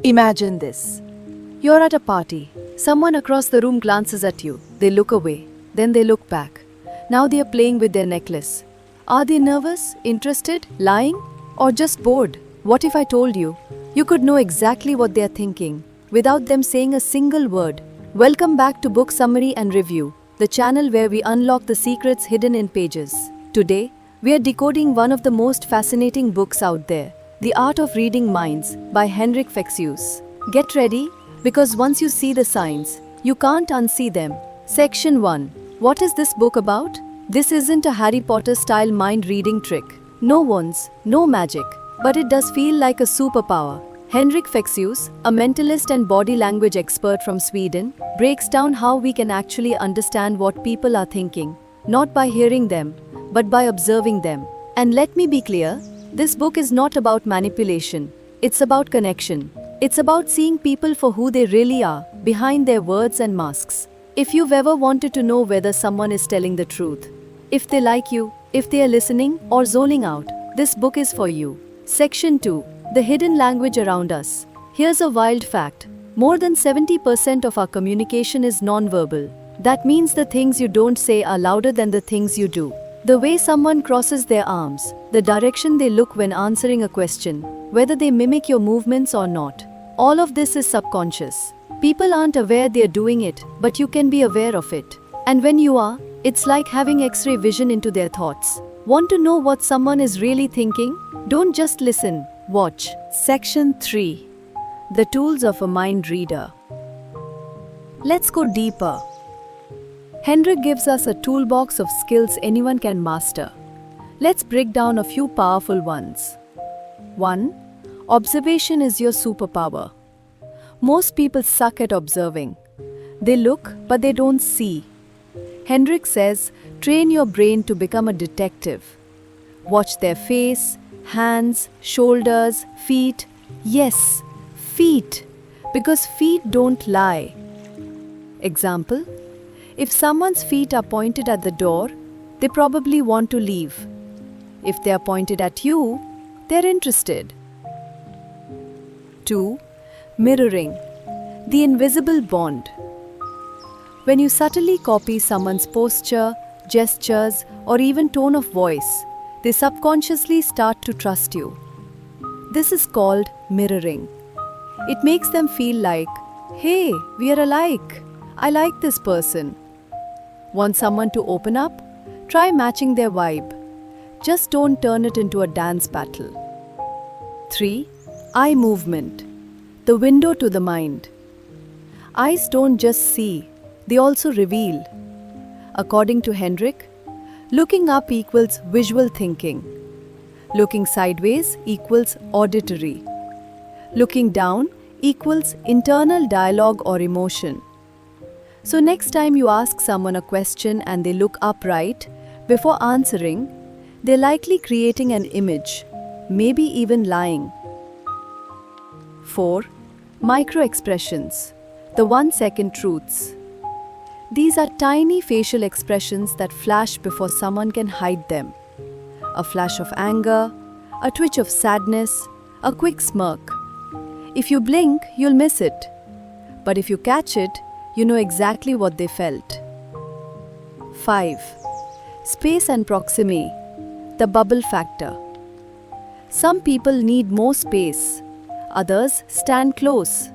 Imagine this. You're at a party. Someone across the room glances at you. They look away. Then they look back. Now they are playing with their necklace. Are they nervous, interested, lying, or just bored? What if I told you? You could know exactly what they are thinking without them saying a single word. Welcome back to Book Summary and Review, the channel where we unlock the secrets hidden in pages. Today, we are decoding one of the most fascinating books out there, The Art of Reading Minds by Henrik Fexeus. Get ready, because once you see the signs, you can't unsee them. Section 1. What is this book about? This isn't a Harry Potter-style mind-reading trick. No wands, no magic, but it does feel like a superpower. Henrik Fexeus, a mentalist and body language expert from Sweden, breaks down how we can actually understand what people are thinking, not by hearing them, but by observing them. And let me be clear, this book is not about manipulation. It's about connection. It's about seeing people for who they really are, behind their words and masks. If you've ever wanted to know whether someone is telling the truth, if they like you, if they are listening or zoning out, this book is for you. Section 2. The hidden language around us. Here's a wild fact. More than 70% of our communication is non-verbal. That means the things you don't say are louder than the things you do. The way someone crosses their arms, the direction they look when answering a question, whether they mimic your movements or not. All of this is subconscious. People aren't aware they're doing it, but you can be aware of it. And when you are, it's like having X-ray vision into their thoughts. Want to know what someone is really thinking? Don't just listen, watch. Section 3. The Tools of a Mind Reader. Let's go deeper. Henrik gives us a toolbox of skills anyone can master. Let's break down a few powerful ones. 1. Observation is your superpower. Most people suck at observing. They look, but they don't see. Henrik says, train your brain to become a detective. Watch their face, hands, shoulders, feet. Yes, feet, because feet don't lie. Example: if someone's feet are pointed at the door, they probably want to leave. If they are pointed at you, they're interested. 2. Mirroring, the invisible bond. When you subtly copy someone's posture, gestures, or even tone of voice, they subconsciously start to trust you. This is called mirroring. It makes them feel like, hey, we are alike. I like this person. Want someone to open up? Try matching their vibe. Just don't turn it into a dance battle. 3. Eye movement, the window to the mind. Eyes don't just see, they also reveal. According to Henrik, looking up equals visual thinking. Looking sideways equals auditory. Looking down equals internal dialogue or emotion. So next time you ask someone a question and they look upright, before answering, they're likely creating an image, maybe even lying. 4. Micro-expressions, the 1-second truths. These are tiny facial expressions that flash before someone can hide them. A flash of anger, a twitch of sadness, a quick smirk. If you blink, you'll miss it. But if you catch it, you know exactly what they felt. 5. Space and proximity, the bubble factor. Some people need more space, others stand close.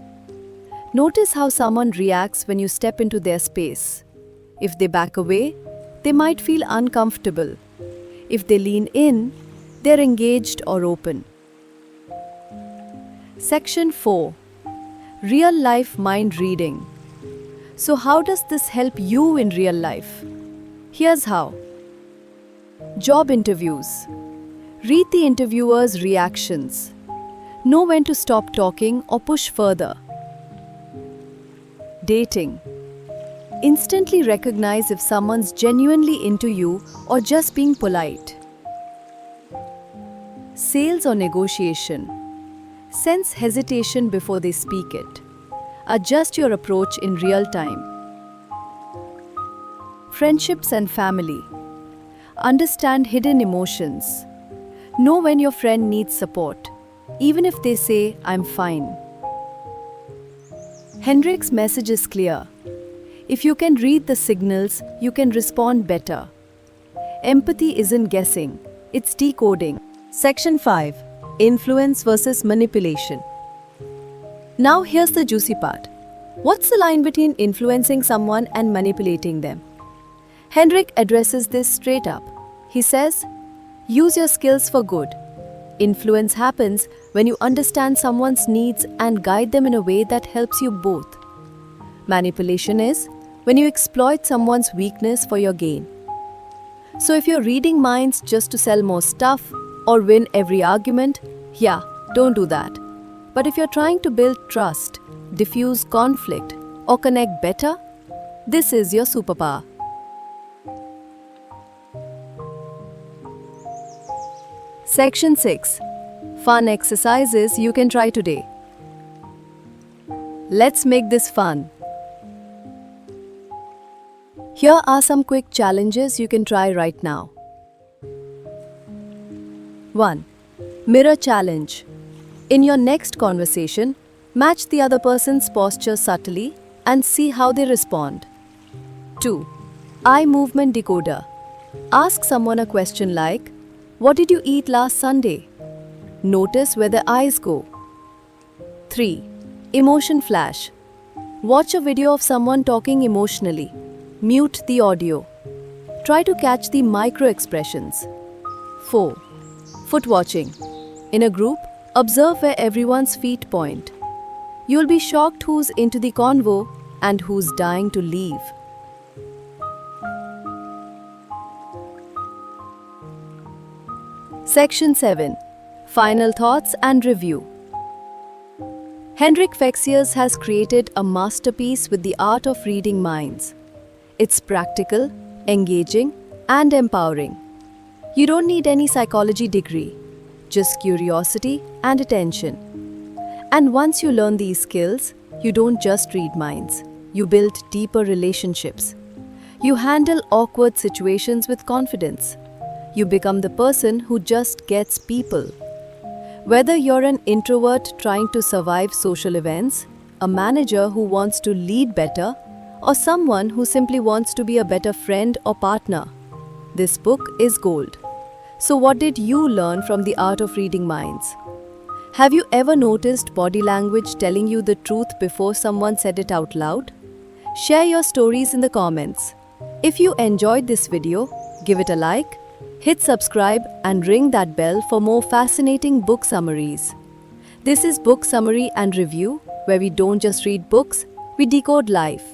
Notice how someone reacts when you step into their space. If they back away, they might feel uncomfortable. If they lean in, they're engaged or open. Section 4. Real-life mind reading. So how does this help you in real life? Here's how. Job interviews. Read the interviewer's reactions. Know when to stop talking or push further. Dating. Instantly recognize if someone's genuinely into you or just being polite. Sales or negotiation. Sense hesitation before they speak it. Adjust your approach in real time. Friendships and family. Understand hidden emotions. Know when your friend needs support, even if they say, I'm fine. Hendrik's message is clear. If you can read the signals, you can respond better. Empathy isn't guessing, it's decoding. Section 5. Influence versus manipulation. Now here's the juicy part. What's the line between influencing someone and manipulating them? Hendrik addresses this straight up. He says, use your skills for good. Influence happens when you understand someone's needs and guide them in a way that helps you both. Manipulation is when you exploit someone's weakness for your gain. So if you're reading minds just to sell more stuff or win every argument, yeah, don't do that. But if you're trying to build trust, diffuse conflict, or connect better, this is your superpower. Section 6. Fun exercises you can try today. Let's make this fun. Here are some quick challenges you can try right now. 1. Mirror challenge. In your next conversation, match the other person's posture subtly and see how they respond. 2. Eye movement decoder. Ask someone a question like, "What did you eat last Sunday?" Notice where their eyes go. 3. Emotion flash. Watch a video of someone talking emotionally. Mute the audio. Try to catch the micro expressions. 4. Foot watching. In a group, observe where everyone's feet point. You'll be shocked who's into the convo and who's dying to leave. Section 7. Final thoughts and review. Hendrik Fexeus has created a masterpiece with the art of reading minds. It's practical, engaging, and empowering. You don't need any psychology degree, just curiosity and attention. And once you learn these skills, you don't just read minds, you build deeper relationships. You handle awkward situations with confidence. You become the person who just gets people. Whether you're an introvert trying to survive social events, a manager who wants to lead better, or someone who simply wants to be a better friend or partner, this book is gold. So what did you learn from the art of reading minds? Have you ever noticed body language telling you the truth before someone said it out loud? Share your stories in the comments. If you enjoyed this video, give it a like, hit subscribe and ring that bell for more fascinating book summaries. This is Book Summary and Review, where we don't just read books, we decode life.